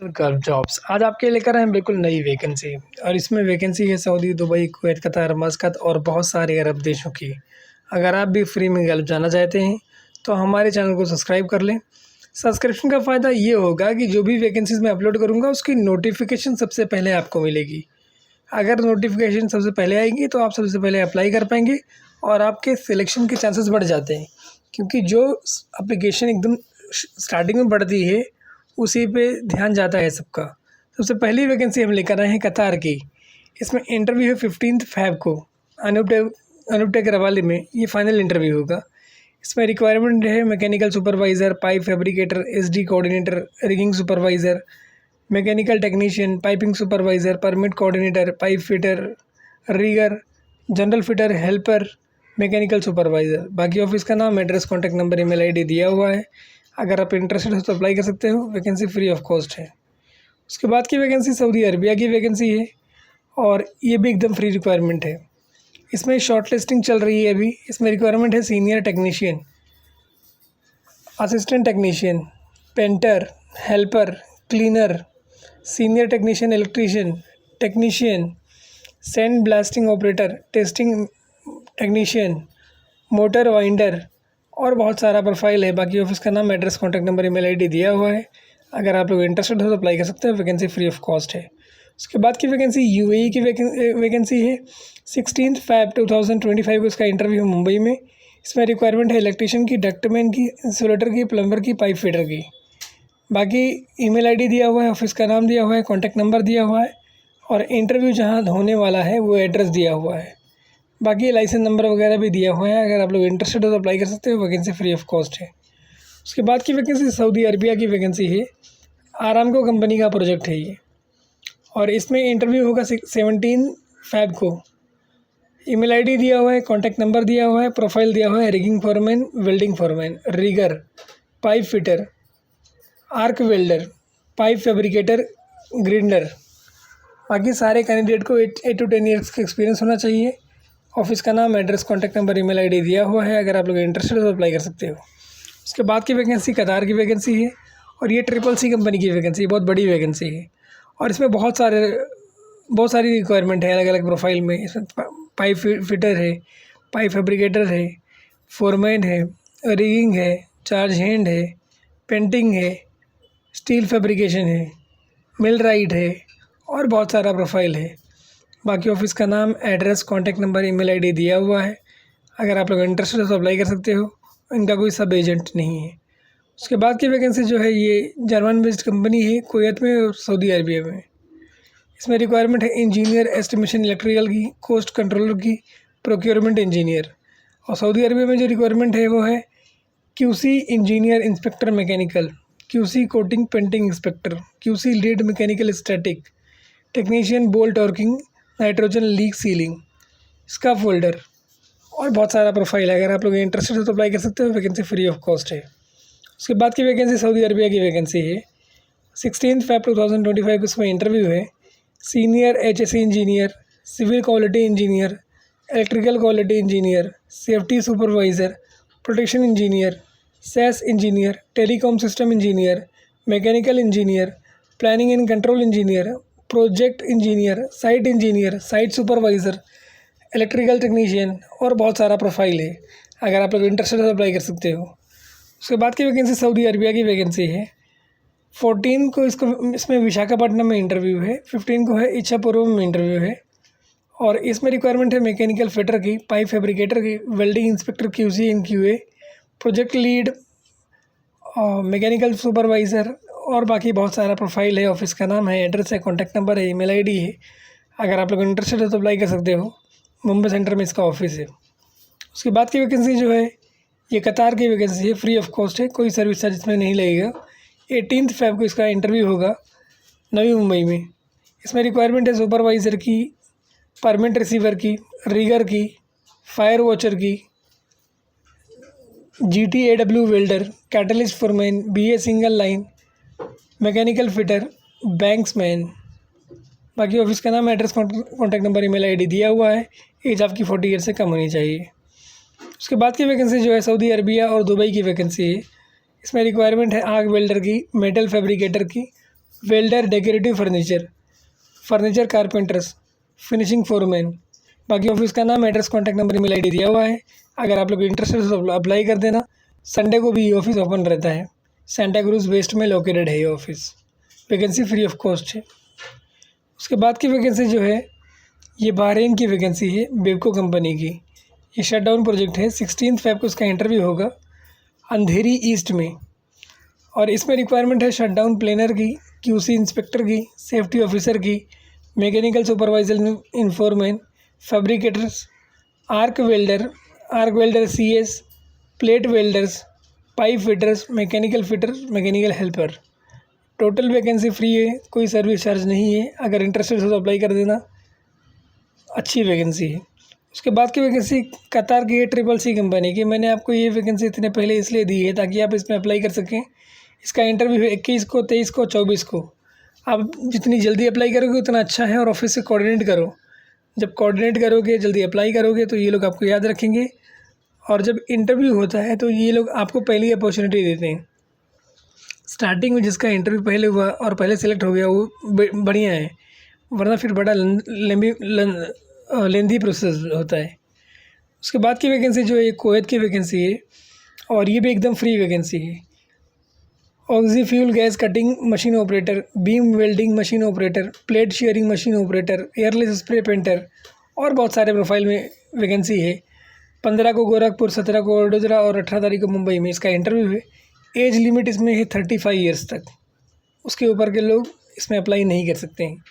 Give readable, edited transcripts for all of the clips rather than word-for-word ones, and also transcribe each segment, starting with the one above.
Gulf jobs आज आपके लेकर आए हैं बिल्कुल नई वैकेंसी। और इसमें वैकेंसी है सऊदी, दुबई, कुवैत, कतार, मस्कत और बहुत सारे अरब देशों की। अगर आप भी फ्री में गल्फ जाना चाहते हैं तो हमारे चैनल को सब्सक्राइब कर लें। सब्सक्रिप्शन का फ़ायदा ये होगा कि जो भी वैकेंसीज़ मैं अपलोड करूँगा उसकी नोटिफिकेशन सबसे पहले आपको मिलेगी। अगर नोटिफिकेशन सबसे पहले आएगी तो आप सबसे पहले अप्लाई कर पाएंगे और आपके सिलेक्शन के चांसेस बढ़ जाते हैं, क्योंकि जो एप्लीकेशन एकदम स्टार्टिंग में बढ़ती है उसी पे ध्यान जाता है सबका। सबसे पहली वैकेंसी हम लेकर आए हैं कतार की। इसमें इंटरव्यू है 15 फ़रवरी को अनूप रवाले में। ये फाइनल इंटरव्यू होगा। इसमें रिक्वायरमेंट है mechanical supervisor, pipe fabricator, SD coordinator, rigging supervisor, mechanical technician, piping supervisor, permit coordinator, pipe fitter, rigger, general fitter, helper, mechanical supervisor. बाकी ऑफिस का नाम, address, contact number, email ID दिया हुआ है। अगर आप इंटरेस्टेड हो तो अप्लाई कर सकते हो। वैकेंसी फ्री ऑफ कॉस्ट है। उसके बाद की वैकेंसी सऊदी अरबिया की वैकेंसी है और ये भी एकदम फ्री रिक्वायरमेंट है। इसमें शॉर्ट लिस्टिंग चल रही है अभी। इसमें रिक्वायरमेंट है senior technician, assistant technician, painter, helper, cleaner, senior technician, electrician, technician, sand blasting operator, testing technician, motor winder और बहुत सारा प्रोफाइल है। बाकी ऑफिस का नाम, address, contact number, email ID दिया हुआ है। अगर आप लोग इंटरेस्टेड हो तो अप्लाई कर सकते हैं। वैकेंसी फ्री ऑफ कॉस्ट है। उसके बाद की वैकेंसी यूएई की वैकेंसी है। 16 फ़रवरी 2025 को इसका इंटरव्यू है मुंबई में। इसमें रिक्वायरमेंट है इलेक्ट्रीशियन की, डक्टमैन की, इंसुलेटर की, प्लम्बर की, पाइप फिटर की। बाकी ईमेल आईडी दिया हुआ है, ऑफिस का नाम दिया हुआ है, कॉन्टैक्ट नंबर दिया हुआ है और इंटरव्यू जहाँ होने वाला है वो एड्रेस दिया हुआ है। बाकी लाइसेंस नंबर वगैरह भी दिया हुआ है। अगर आप लोग इंटरेस्टेड हो तो अप्लाई कर सकते हो। वैकेंसी फ्री ऑफ कॉस्ट है। उसके बाद की वैकेंसी सऊदी अरबिया की वैकेंसी है। आरामको कंपनी का प्रोजेक्ट है ये और इसमें इंटरव्यू होगा 17 फ़रवरी को। ईमेल आईडी दिया हुआ है, कॉन्टैक्ट नंबर दिया हुआ है, प्रोफाइल दिया हुआ है, rigging foreman, welding foreman, rigger, pipe fitter, arc welder, pipe fabricator, grinder. बाकी सारे कैंडिडेट को 8 to 10 ईयर्स का एक्सपीरियंस होना चाहिए। ऑफिस का नाम, address, contact number, email ID दिया हुआ है। अगर आप लोग इंटरेस्टेड हो तो अप्लाई कर सकते हो। उसके बाद की वैकेंसी कतार की वैकेंसी है और ये CCC कंपनी की वैकेंसी है। बहुत बड़ी वैकेंसी है और इसमें बहुत सारी रिक्वायरमेंट है अलग अलग प्रोफाइल में। इसमें पाइप फिटर है, पाइप फैब्रिकेटर है, फोरमैन है, रिगिंग है, चार्ज हैंड है, पेंटिंग है, स्टील फैब्रिकेशन है, मिल राइट है और बहुत सारा प्रोफाइल है। बाकी ऑफिस का नाम, address, contact number, email ID दिया हुआ है। अगर आप लोग इंटरेस्टेड हो तो अप्लाई कर सकते हो। इनका कोई सब एजेंट नहीं है। उसके बाद की वैकेंसी जो है ये जर्मन बेस्ड कंपनी है, कुवैत में और सऊदी अरबिया में। इसमें रिक्वायरमेंट है इंजीनियर, एस्टिमेशन इलेक्ट्रिकल की, कोस्ट कंट्रोलर की, प्रोक्योरमेंट इंजीनियर। और सऊदी अरबिया में जो रिक्वायरमेंट है वो है QC engineer, inspector mechanical, QC coating painting inspector, QC lead mechanical static, technician bolt working, nitrogen leak ceiling, scarf folder और बहुत सारा प्रोफाइल है। अगर आप लोग इंटरेस्टेड हो तो अप्लाई कर सकते हो। वैकेंसी फ्री ऑफ कॉस्ट है। उसके बाद की वैकेंसी सऊदी अरबिया की वैकेंसी है। 16 फ़रवरी 2025 को इसमें इंटरव्यू है। Senior HSE engineer, civil quality engineer, electrical quality engineer, safety supervisor, protection engineer, सेस engineer, telecom system engineer, mechanical engineer, planning and control engineer, project engineer, site supervisor, electrical technician और बहुत सारा profile है। अगर आप लोग interested हो तो अप्लाई कर सकते हो। उसके बाद की वैकेंसी सऊदी अरबिया की वैकेंसी है। 14 को इसमें विशाखापट्टनम में इंटरव्यू है। 15 को है इच्छापुरम में इंटरव्यू है और इसमें रिक्वायरमेंट है मैकेनिकल फिटर की, पाइप फैब्रिकेटर की, welding inspector QC and QA, project lead, mechanical supervisor और बाकी बहुत सारा प्रोफाइल है। ऑफिस का नाम है, एड्रेस है, कॉन्टैक्ट नंबर है, ईमेल आईडी है। अगर आप लोग इंटरेस्टेड हो तो अप्लाई कर सकते हो। मुंबई सेंटर में इसका ऑफिस है। उसके बाद की वैकेंसी जो है ये कतार की वैकेंसी है। फ्री ऑफ कॉस्ट है, कोई सर्विस चार्ज इसमें नहीं लगेगा। 18 फ़रवरी को इसका इंटरव्यू होगा नवी मुंबई में। इसमें रिक्वायरमेंट है सुपरवाइज़र की, परमिट रिसीवर की, रिगर की, फायर वॉचर की, GTAW welder, catalyst foreman, BA single line, mechanical fitter, बैंक्समैन। बाकी ऑफिस का नाम, address, contact number, email ID दिया हुआ है। एज आपकी 40 ईयर से कम होनी चाहिए। उसके बाद की वैकेंसी जो है सऊदी अरबिया और दुबई की वैकेंसी है। इसमें रिक्वायरमेंट है आर्क वेल्डर की, मेटल फैब्रिकेटर की, welder, decorative furniture, furniture carpenters, finishing foreman. बाकी ऑफिस का नाम, address, contact number, email ID दिया हुआ है। अगर आप लोग इंटरेस्टेड हो तो अप्लाई कर देना। संडे को भी ये ऑफिस ओपन रहता है। सेंटा क्रूज वेस्ट में लोकेटेड है ये office. Vacancy free of cost है। उसके बाद की वैकेंसी जो है ये बहरीन की वैकेंसी है, बेवको कंपनी की। ये शटडाउन प्रोजेक्ट है। 16 फ़रवरी को इसका इंटरव्यू होगा अंधेरी ईस्ट में। और इसमें रिक्वायरमेंट है शटडाउन प्लानर की, क्यूसी इंस्पेक्टर की, सेफ्टी ऑफिसर की, mechanical supervisor in foreman, fabricators, arc welder सीएस, plate welders, pipe fitters, mechanical fitters, mechanical helper. Total vacancy free है, कोई सर्विस चार्ज नहीं है। अगर इंटरेस्टेड हो तो अप्लाई कर देना, अच्छी वैकेंसी है। उसके बाद की वैकेंसी कतार की है, ट्रिपल सी कंपनी की। मैंने आपको ये वैकेंसी इतने पहले इसलिए दी है ताकि आप इसमें अप्लाई कर सकें। इसका इंटरव्यू है 21 को, 23 को, 24 को। आप जितनी जल्दी अप्लाई करोगे उतना अच्छा है। और ऑफिस से कोऑर्डिनेट करो। जब कोऑर्डिनेट करोगे, जल्दी अप्लाई करोगे तो ये लोग आपको याद रखेंगे। और जब इंटरव्यू होता है तो ये लोग आपको पहली अपॉर्चुनिटी देते हैं। स्टार्टिंग में जिसका इंटरव्यू पहले हुआ और पहले सेलेक्ट हो गया वो बढ़िया है, वरना फिर बड़ा लेंदी प्रोसेस होता है। उसके बाद की वैकेंसी जो है कुवैत की वैकेंसी है और ये भी एकदम फ्री वैकेंसी है। Oxy fuel gas cutting machine operator, beam welding machine operator, plate sharing machine operator, airless spray painter और बहुत सारे प्रोफाइल में वैकेंसी है। 15 को गोरखपुर, 17 को वडोदरा और 18 तारीख को मुंबई में इसका इंटरव्यू है। एज लिमिट इसमें है 35 ईयर्स तक। उसके ऊपर के लोग इसमें अप्लाई नहीं कर सकते हैं।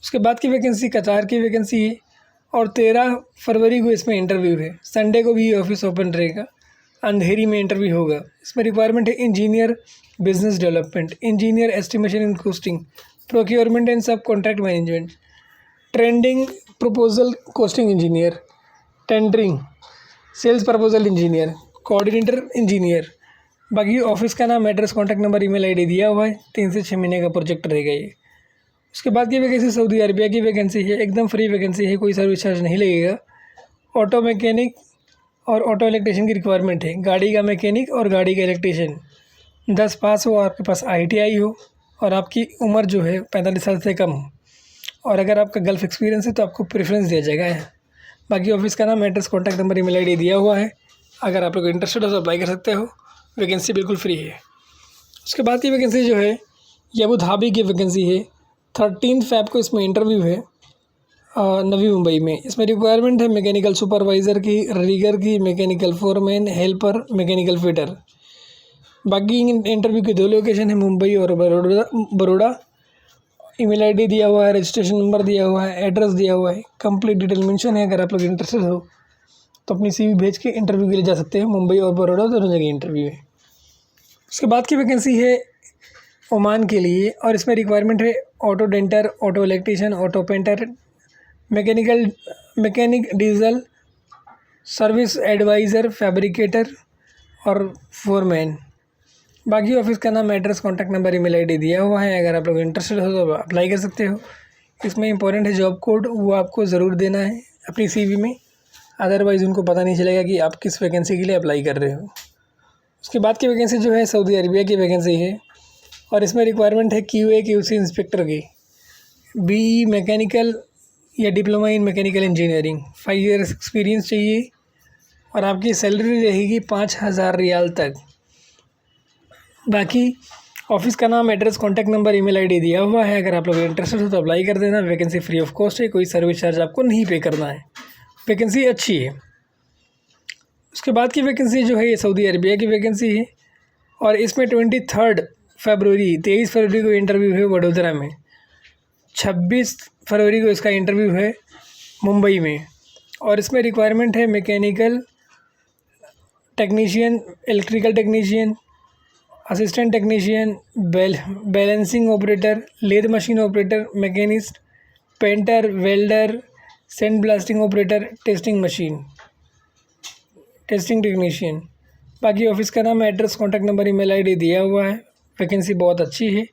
उसके बाद की वैकेंसी कतार की वैकेंसी है और 13 फरवरी को इसमें इंटरव्यू है। संडे को भी ये ऑफिस ओपन रहेगा। अंधेरी में इंटरव्यू होगा। इसमें रिक्वायरमेंट है engineer business development, engineer estimation and costing, procurement and sub contract management, trending proposal costing engineer, tendering, sales proposal engineer, coordinator engineer. बाकी ऑफिस का नाम, address, contact number, email ID दिया हुआ है। 3 से 6 महीने का प्रोजेक्ट रहेगा ये। उसके बाद की वैकेंसी सऊदी अरबिया की वैकेंसी है। एकदम फ्री वैकेंसी है, कोई सर्विस चार्ज नहीं लगेगा। ऑटो मैकेनिक और ऑटो इलेक्ट्रीशियन की रिक्वायरमेंट है। गाड़ी का मैकेनिक और गाड़ी का इलेक्ट्रीशियन। 10 पास हो, आपके पास ITI हो और आपकी उम्र जो है 45 साल से कम हो। और अगर आपका गल्फ एक्सपीरियंस है तो आपको प्रेफरेंस दिया जाएगा। बाकी ऑफिस का नाम, address, contact number, email ID दिया हुआ है। अगर आप लोग इंटरेस्टेड हो तो अप्लाई कर सकते हो। वैकेंसी बिल्कुल फ्री है। उसके बाद की वैकेंसी जो है ये अबू धाबी की वैकेंसी है। 13 फ़रवरी को इसमें इंटरव्यू है नवी मुंबई में। इसमें रिक्वायरमेंट है मैकेनिकल सुपरवाइज़र की, रीगर की, mechanical foreman, helper, mechanical fitter. बाकी इंटरव्यू की 2 लोकेशन है, मुंबई और बड़ौदा। ईमेल आईडी दिया हुआ है, रजिस्ट्रेशन नंबर दिया हुआ है, एड्रेस दिया हुआ है, कंप्लीट डिटेल मेंशन है। अगर आप लोग इंटरेस्टेड हो तो अपनी CV भेज के इंटरव्यू के लिए जा सकते हैं। मुंबई और बड़ौदा दोनों जगह इंटरव्यू है। उसके बाद की वैकेंसी है ओमान के लिए और इसमें रिक्वायरमेंट है auto denter, auto electrician, auto painter, mechanic diesel, service advisor, fabricator और फोरमैन। बाकी ऑफिस का नाम, address, contact number, email ID दिया हुआ है। अगर आप लोग इंटरेस्टेड हो तो अप्लाई कर सकते हो। इसमें इंपॉर्टेंट है जॉब कोड, वो आपको ज़रूर देना है अपनी CV में, अदरवाइज़ उनको पता नहीं चलेगा कि आप किस वैकेंसी के लिए अप्लाई कर रहे हो। उसके बाद की वैकेंसी जो है सऊदी अरबिया की वैकेंसी है और इसमें रिक्वायरमेंट है QA QC इंस्पेक्टर की, BE मैकेनिकल या diploma in mechanical engineering, 5 years experience चाहिए और आपकी सैलरी रहेगी 5000 रियाल तक। बाकी ऑफिस का नाम, address, contact number, email ID दिया हुआ है। अगर आप लोग इंटरेस्टेड हो तो अप्लाई कर देना। वैकेंसी फ्री ऑफ कॉस्ट है, कोई सर्विस चार्ज आपको नहीं पे करना है। वैकेंसी अच्छी है। उसके बाद की वैकेंसी जो है ये सऊदी अरबिया की वैकेंसी है और इसमें 23 फरवरी को इंटरव्यू है वडोदरा में। 26 फरवरी को इसका इंटरव्यू है मुंबई में और इसमें रिक्वायरमेंट है mechanical technician, electrical technician, assistant technician, balancing operator, lathe machine operator, machinist, painter, welder, sand blasting operator, testing technician. बाकी ऑफिस का नाम, address, contact number, email ID दिया हुआ है। वैकेंसी बहुत अच्छी है।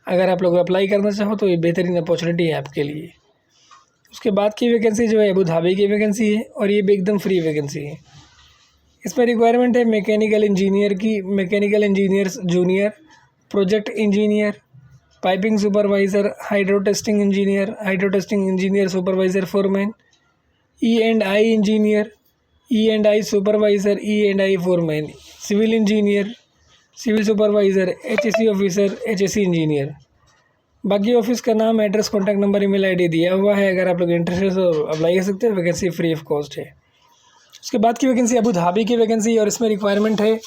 अगर आप लोग अप्लाई करना चाहो तो ये बेहतरीन अपॉर्चुनिटी है आपके लिए। उसके बाद की वैकेंसी जो है अबू धाबी की वैकेंसी है और ये भी एकदम फ्री वैकेंसी है। इसमें रिक्वायरमेंट है मैकेनिकल इंजीनियर की, mechanical engineers junior, project engineer, piping supervisor, hydro testing engineer supervisor foreman, E&I engineer, E&I supervisor, E&I foreman, civil engineer, civil supervisor, HSE officer, HSE engineer. बाकी office का नाम, address, contact number, email ID दिया हुआ है। अगर आप लोग interested हो तो अप्लाई कर सकते हैं। वैकेंसी फ्री ऑफ कॉस्ट है। उसके बाद की वैकेंसी अबू धाबी की वैकेंसी, और इसमें रिक्वायरमेंट है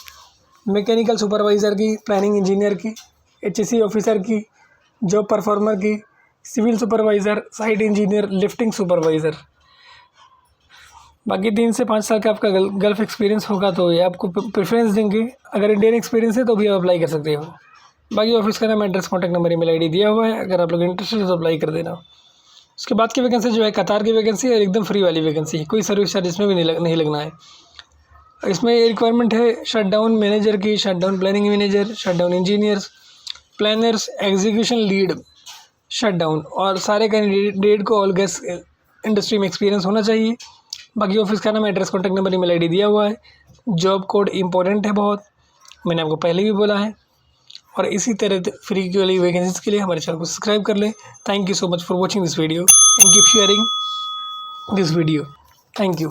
मैकेनिकल सुपरवाइज़र की, प्लानिंग इंजीनियर की, HSE ऑफिसर की, जॉब परफॉर्मर की, civil supervisor, site engineer, lifting supervisor. बाकी 3 से 5 साल का आपका गल्फ एक्सपीरियंस होगा तो ये आपको प्रेफरेंस देंगे। अगर इंडियन एक्सपीरियंस है तो भी आप अप्लाई कर सकते हो। बाकी ऑफिस का नाम, address, contact number, email ID दिया हुआ है। अगर आप लोग इंटरेस्टेड हो तो अप्लाई कर देना। उसके बाद की वैकेंसी जो है कतार की वैकेंसी है, एकदम फ्री वाली वैकेंसी है। कोई सर्विस चार्ज इसमें भी नहीं लगना है। इसमें रिक्वायरमेंट है शट डाउन मैनेजर की, shut down planning manager, shut down engineers, planners, execution lead, shut down, और सारे कैंडिडेट को ऑयल गैस इंडस्ट्री में एक्सपीरियंस होना चाहिए। बाकी ऑफिस का नाम, address, contact number, email ID दिया हुआ है। जॉब कोड इंपॉर्टेंट है बहुत, मैंने आपको पहले भी बोला है। और इसी तरह फ्री की वाली वैकेंसीज के लिए हमारे चैनल को सब्सक्राइब कर लें। Thank you so much for watching this video and keep sharing this video. Thank you.